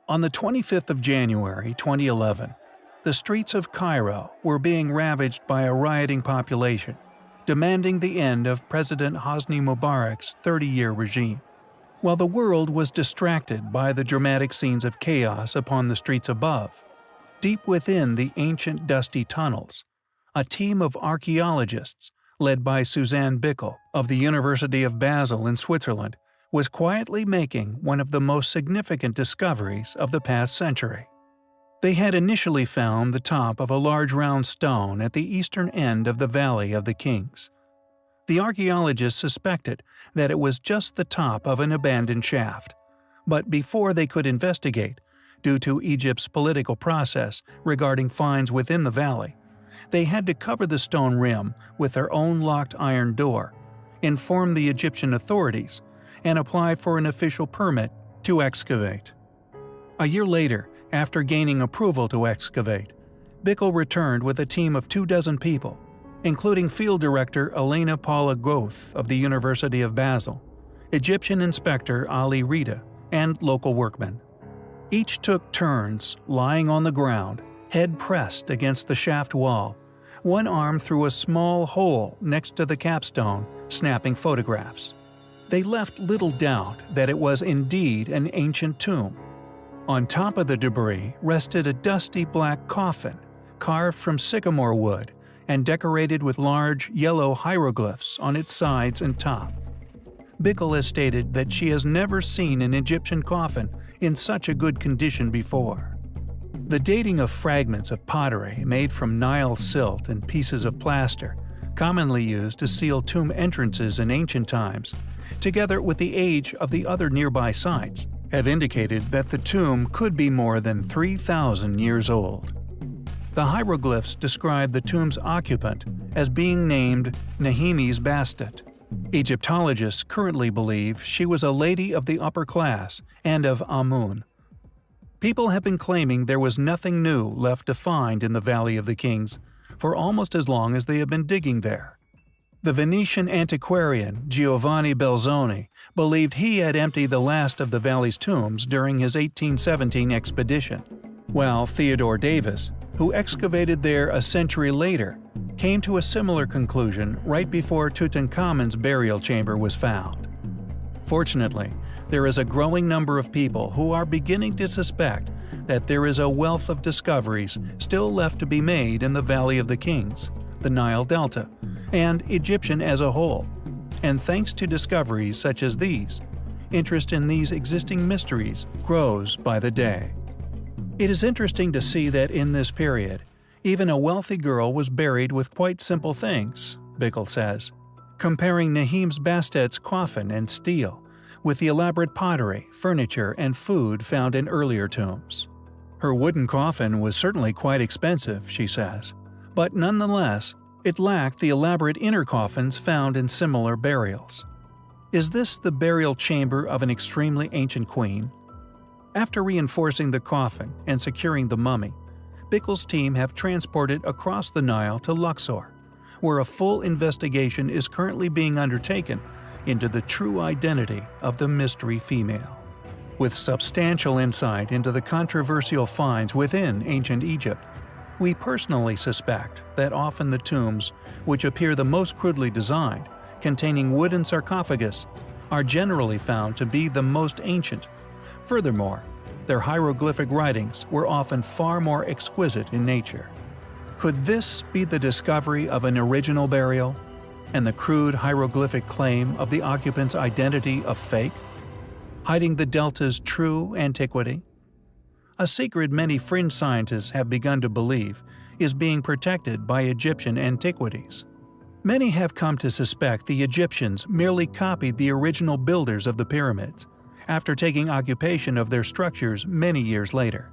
On the 25th of January 2011, the streets of Cairo were being ravaged by a rioting population, demanding the end of President Hosni Mubarak's 30-year regime. While the world was distracted by the dramatic scenes of chaos upon the streets above, deep within the ancient dusty tunnels, a team of archaeologists, led by Suzanne Bickel of the University of Basel in Switzerland, was quietly making one of the most significant discoveries of the past century. They had initially found the top of a large round stone at the eastern end of the Valley of the Kings. The archaeologists suspected that it was just the top of an abandoned shaft, but before they could investigate, due to Egypt's political process regarding finds within the valley, they had to cover the stone rim with their own locked iron door, inform the Egyptian authorities, and apply for an official permit to excavate. A year later, after gaining approval to excavate, Bickel returned with a team of 24 people, including Field Director Elena Paula Goth of the University of Basel, Egyptian Inspector Ali Rida, and local workmen. Each took turns lying on the ground, head pressed against the shaft wall, one arm through a small hole next to the capstone, snapping photographs. They left little doubt that it was indeed an ancient tomb. On top of the debris rested a dusty black coffin, carved from sycamore wood and decorated with large yellow hieroglyphs on its sides and top. Bickel has stated that she has never seen an Egyptian coffin in such a good condition before. The dating of fragments of pottery made from Nile silt and pieces of plaster, commonly used to seal tomb entrances in ancient times, together with the age of the other nearby sites, have indicated that the tomb could be more than 3,000 years old. The hieroglyphs describe the tomb's occupant as being named Nehemes Bastet. Egyptologists currently believe she was a lady of the upper class and of Amun. People have been claiming there was nothing new left to find in the Valley of the Kings for almost as long as they have been digging there. The Venetian antiquarian Giovanni Belzoni believed he had emptied the last of the valley's tombs during his 1817 expedition, while Theodore Davis, who excavated there a century later, came to a similar conclusion right before Tutankhamun's burial chamber was found. Fortunately, there is a growing number of people who are beginning to suspect that there is a wealth of discoveries still left to be made in the Valley of the Kings, the Nile Delta, and Egyptian as a whole, and thanks to discoveries such as these, interest in these existing mysteries grows by the day. It is interesting to see that in this period, even a wealthy girl was buried with quite simple things, Bickel says, comparing Nehemes Bastet's coffin and stele with the elaborate pottery, furniture, and food found in earlier tombs. Her wooden coffin was certainly quite expensive, she says, but nonetheless, it lacked the elaborate inner coffins found in similar burials. Is this the burial chamber of an extremely ancient queen? After reinforcing the coffin and securing the mummy, Bickel's team have transported across the Nile to Luxor, where a full investigation is currently being undertaken into the true identity of the mystery female. With substantial insight into the controversial finds within ancient Egypt, we personally suspect that often the tombs, which appear the most crudely designed, containing wooden sarcophagus, are generally found to be the most ancient. Furthermore, their hieroglyphic writings were often far more exquisite in nature. Could this be the discovery of an original burial, and the crude hieroglyphic claim of the occupant's identity a fake, hiding the Delta's true antiquity? A secret many fringe scientists have begun to believe is being protected by Egyptian antiquities. Many have come to suspect the Egyptians merely copied the original builders of the pyramids, after taking occupation of their structures many years later.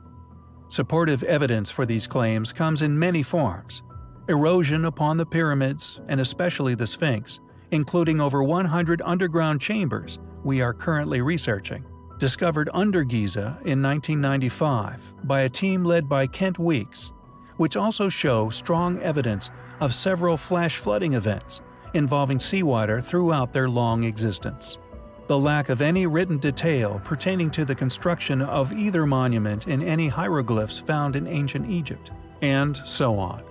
Supportive evidence for these claims comes in many forms: erosion upon the pyramids, and especially the Sphinx, including over 100 underground chambers we are currently researching, discovered under Giza in 1995 by a team led by Kent Weeks, which also show strong evidence of several flash flooding events involving seawater throughout their long existence. the lack of any written detail pertaining to the construction of either monument in any hieroglyphs found in ancient Egypt, and so on.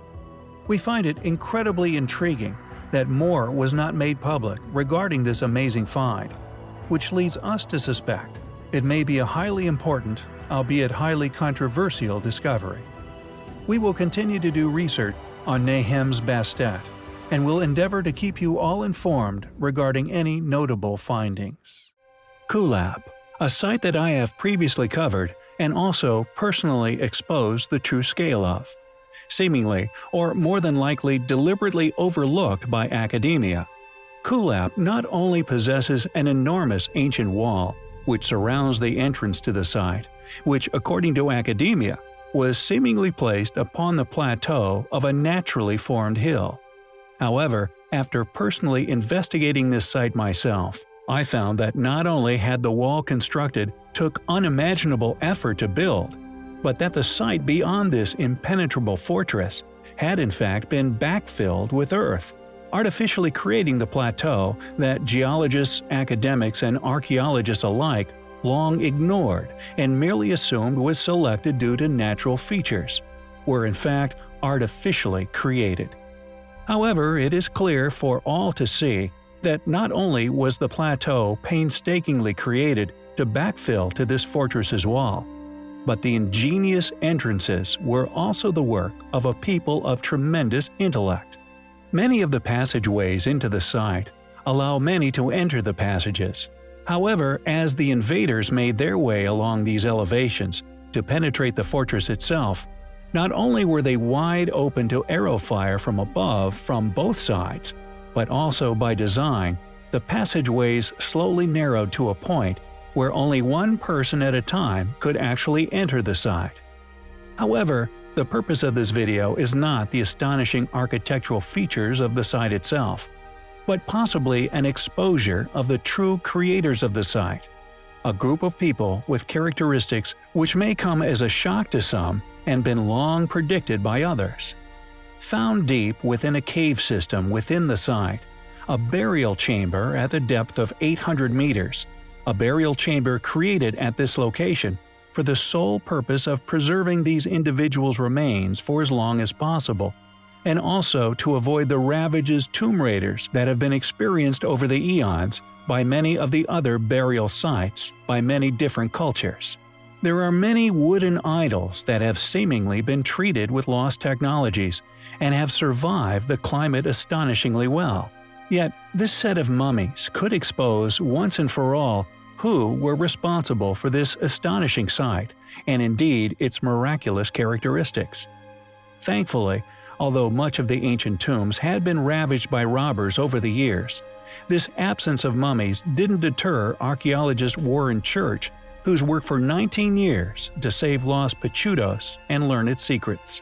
We find it incredibly intriguing that more was not made public regarding this amazing find, which leads us to suspect it may be a highly important, albeit highly controversial discovery. We will continue to do research on Nahem's Bastet, and will endeavor to keep you all informed regarding any notable findings. Kulab, a site that I have previously covered and also personally exposed the true scale of. Seemingly, or more than likely deliberately overlooked by academia, Kulab not only possesses an enormous ancient wall which surrounds the entrance to the site, which according to academia was seemingly placed upon the plateau of a naturally formed hill. However, after personally investigating this site myself, I found that not only had the wall constructed took unimaginable effort to build, but that the site beyond this impenetrable fortress had in fact been backfilled with earth, artificially creating the plateau that geologists, academics, and archaeologists alike long ignored and merely assumed was selected due to natural features, were in fact artificially created. However, it is clear for all to see that not only was the plateau painstakingly created to backfill to this fortress's wall, but the ingenious entrances were also the work of a people of tremendous intellect. Many of the passageways into the site allow many to enter the passages. However, as the invaders made their way along these elevations to penetrate the fortress itself, not only were they wide open to arrow fire from above from both sides, but also by design, the passageways slowly narrowed to a point where only one person at a time could actually enter the site. However, the purpose of this video is not the astonishing architectural features of the site itself, but possibly an exposure of the true creators of the site, a group of people with characteristics which may come as a shock to some and been long predicted by others. Found deep within a cave system within the site, a burial chamber at the depth of 800 meters, a burial chamber created at this location for the sole purpose of preserving these individuals' remains for as long as possible, and also to avoid the ravages tomb raiders that have been experienced over the eons by many of the other burial sites by many different cultures. There are many wooden idols that have seemingly been treated with lost technologies and have survived the climate astonishingly well. Yet, this set of mummies could expose once and for all who were responsible for this astonishing sight, and indeed its miraculous characteristics. Thankfully, although much of the ancient tombs had been ravaged by robbers over the years, this absence of mummies didn't deter archaeologist Warren Church, who's worked for 19 years to save lost Pachutos and learn its secrets,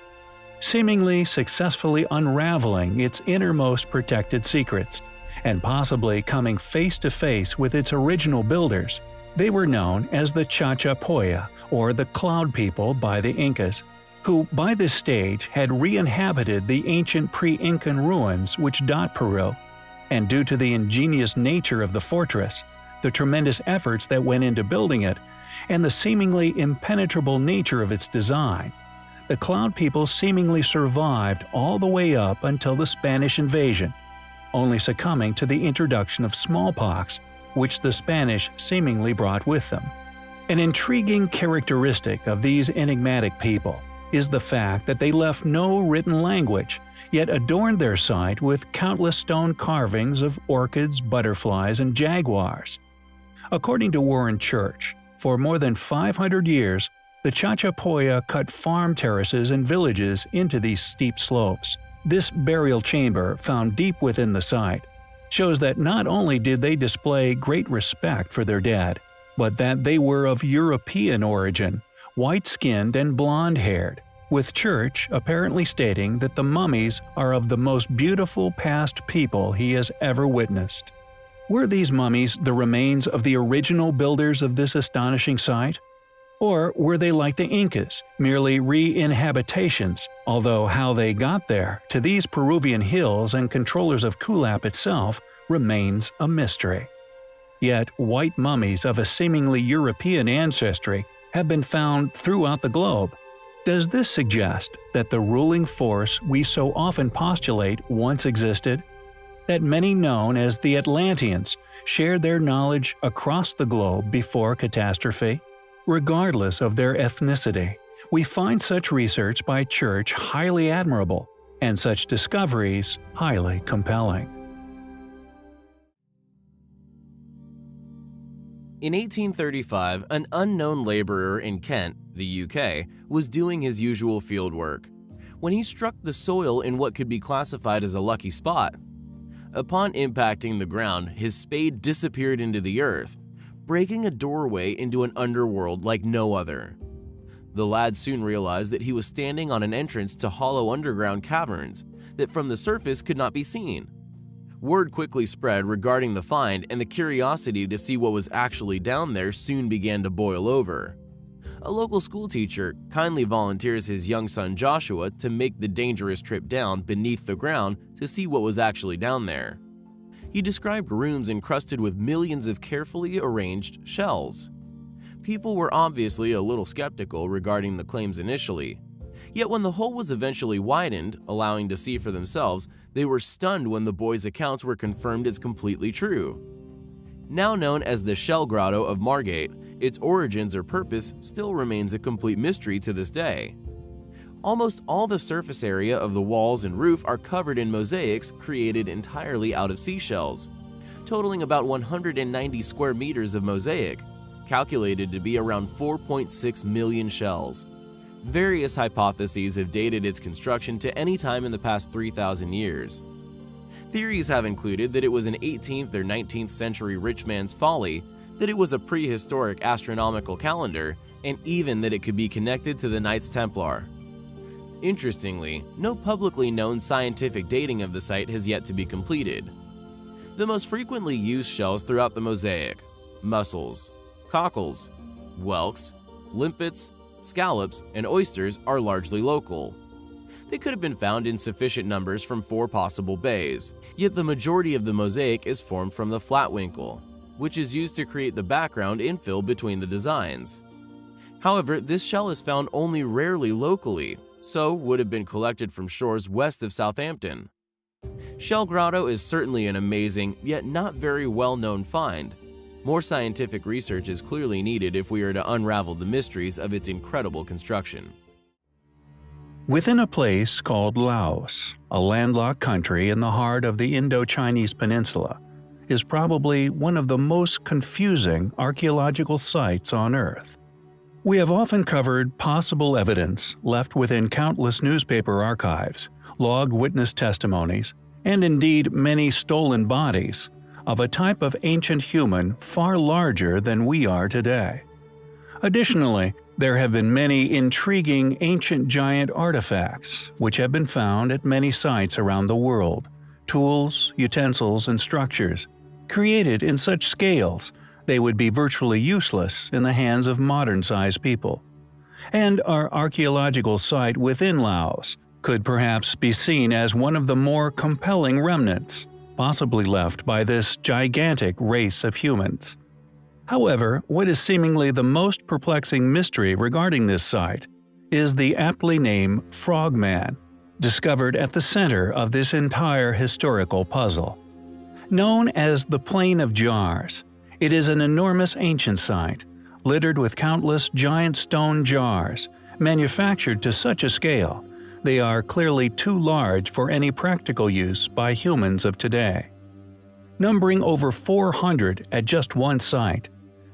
seemingly successfully unraveling its innermost protected secrets, and possibly coming face to face with its original builders. They were known as the Chachapoya, or the Cloud People by the Incas, who by this stage had re-inhabited the ancient pre-Incan ruins which dot Peru, and due to the ingenious nature of the fortress, the tremendous efforts that went into building it, and the seemingly impenetrable nature of its design, the Cloud People seemingly survived all the way up until the Spanish invasion, only succumbing to the introduction of smallpox, which the Spanish seemingly brought with them. An intriguing characteristic of these enigmatic people is the fact that they left no written language, yet adorned their site with countless stone carvings of orchids, butterflies, and jaguars. According to Warren Church, for more than 500 years, the Chachapoya cut farm terraces and villages into these steep slopes. This burial chamber, found deep within the site, shows that not only did they display great respect for their dead, but that they were of European origin, white-skinned and blonde-haired, with Church apparently stating that the mummies are of the most beautiful past people he has ever witnessed. Were these mummies the remains of the original builders of this astonishing site? Or were they like the Incas, merely re-inhabitations, although how they got there, to these Peruvian hills and controllers of Kulab itself, remains a mystery. Yet white mummies of a seemingly European ancestry have been found throughout the globe. Does this suggest that the ruling force we so often postulate once existed? That many known as the Atlanteans shared their knowledge across the globe before catastrophe? Regardless of their ethnicity, we find such research by church highly admirable, and such discoveries highly compelling. In 1835, an unknown laborer in Kent, the UK, was doing his usual field work when he struck the soil in what could be classified as a lucky spot. Upon impacting the ground, his spade disappeared into the earth, breaking a doorway into an underworld like no other. The lad soon realized that he was standing on an entrance to hollow underground caverns that from the surface could not be seen. Word quickly spread regarding the find, and the curiosity to see what was actually down there soon began to boil over. A local schoolteacher kindly volunteers his young son Joshua to make the dangerous trip down beneath the ground to see what was actually down there. He described rooms encrusted with millions of carefully arranged shells. People were obviously a little skeptical regarding the claims initially. Yet when the hole was eventually widened, allowing to see for themselves, they were stunned when the boys' accounts were confirmed as completely true. Now known as the Shell Grotto of Margate, its origins or purpose still remains a complete mystery to this day. Almost all the surface area of the walls and roof are covered in mosaics created entirely out of seashells, totaling about 190 square meters of mosaic, calculated to be around 4.6 million shells. Various hypotheses have dated its construction to any time in the past 3,000 years. Theories have included that it was an 18th or 19th century rich man's folly, that it was a prehistoric astronomical calendar, and even that it could be connected to the Knights Templar. Interestingly, no publicly known scientific dating of the site has yet to be completed. The most frequently used shells throughout the mosaic: mussels, cockles, whelks, limpets, scallops, and oysters are largely local. They could have been found in sufficient numbers from 4 possible bays, yet the majority of the mosaic is formed from the flatwinkle, which is used to create the background infill between the designs. However, this shell is found only rarely locally, so would have been collected from shores west of Southampton. Shell Grotto is certainly an amazing, yet not very well-known find. More scientific research is clearly needed if we are to unravel the mysteries of its incredible construction. Within a place called Laos, a landlocked country in the heart of the Indo-Chinese peninsula, is probably one of the most confusing archaeological sites on Earth. We have often covered possible evidence left within countless newspaper archives, logged witness testimonies, and indeed many stolen bodies, of a type of ancient human far larger than we are today. Additionally, there have been many intriguing ancient giant artifacts which have been found at many sites around the world, tools, utensils, and structures, created in such scales they would be virtually useless in the hands of modern-sized people. And our archaeological site within Laos could perhaps be seen as one of the more compelling remnants, possibly left by this gigantic race of humans. However, what is seemingly the most perplexing mystery regarding this site is the aptly named Frogman, discovered at the center of this entire historical puzzle. Known as the Plain of Jars, it is an enormous ancient site, littered with countless giant stone jars, manufactured to such a scale they are clearly too large for any practical use by humans of today. Numbering over 400 at just one site,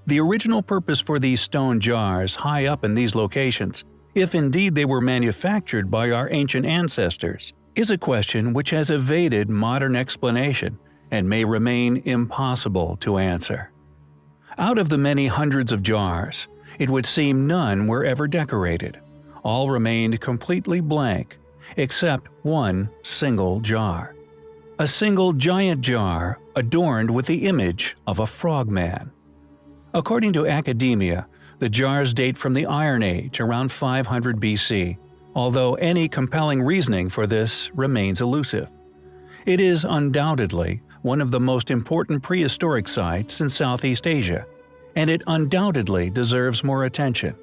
the original purpose for these stone jars high up in these locations, if indeed they were manufactured by our ancient ancestors, is a question which has evaded modern explanation and may remain impossible to answer. Out of the many hundreds of jars, it would seem none were ever decorated. All remained completely blank, except one single jar. A single giant jar adorned with the image of a frogman. According to academia, the jars date from the Iron Age around 500 BC, although any compelling reasoning for this remains elusive. It is undoubtedly one of the most important prehistoric sites in Southeast Asia, and it undoubtedly deserves more attention.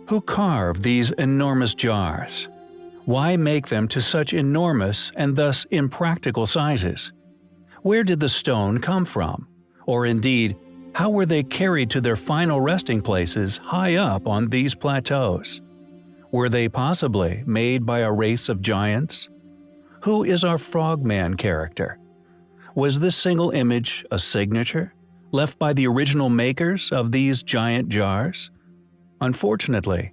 Who carved these enormous jars? Why make them to such enormous and thus impractical sizes? Where did the stone come from? Or indeed, how were they carried to their final resting places high up on these plateaus? Were they possibly made by a race of giants? Who is our frogman character? Was this single image a signature, left by the original makers of these giant jars? Unfortunately,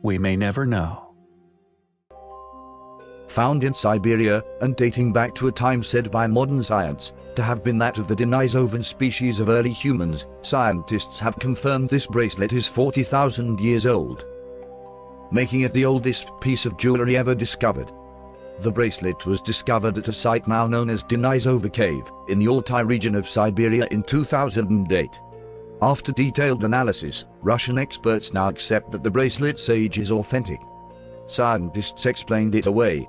we may never know. Found in Siberia, and dating back to a time said by modern science to have been that of the Denisovan species of early humans, scientists have confirmed this bracelet is 40,000 years old, making it the oldest piece of jewelry ever discovered. The bracelet was discovered at a site now known as Denisova Cave, in the Altai region of Siberia in 2008. After detailed analysis, Russian experts now accept that the bracelet's age is authentic. Scientists explained it away,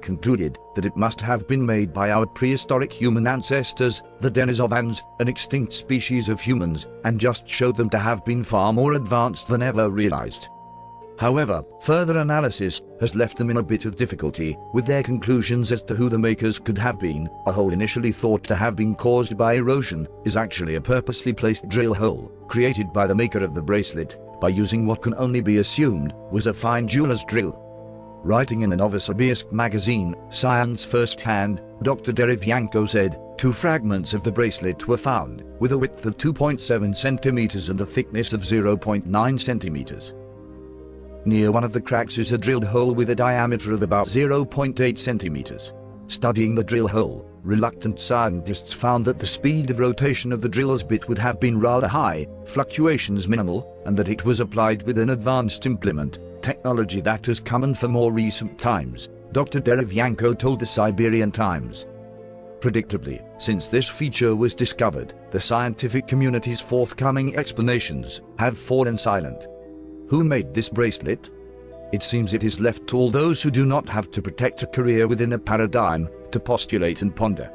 concluded that it must have been made by our prehistoric human ancestors, the Denisovans, an extinct species of humans, and just showed them to have been far more advanced than ever realized. However, further analysis has left them in a bit of difficulty with their conclusions as to who the makers could have been. A hole initially thought to have been caused by erosion is actually a purposely placed drill hole, created by the maker of the bracelet, by using what can only be assumed was a fine jeweler's drill. Writing in a Novosibirsk magazine, Science First Hand, Dr. Derevyanko said, 2 fragments of the bracelet were found, with a width of 2.7 centimeters and a thickness of 0.9 centimeters. Near one of the cracks is a drilled hole with a diameter of about 0.8 centimeters. Studying the drill hole, reluctant scientists found that the speed of rotation of the drill's bit would have been rather high, fluctuations minimal, and that it was applied with an advanced implement, technology that has come in for more recent times, Dr. Derevyanko told the Siberian Times. Predictably, since this feature was discovered, the scientific community's forthcoming explanations have fallen silent. Who made this bracelet? It seems it is left to all those who do not have to protect a career within a paradigm to postulate and ponder.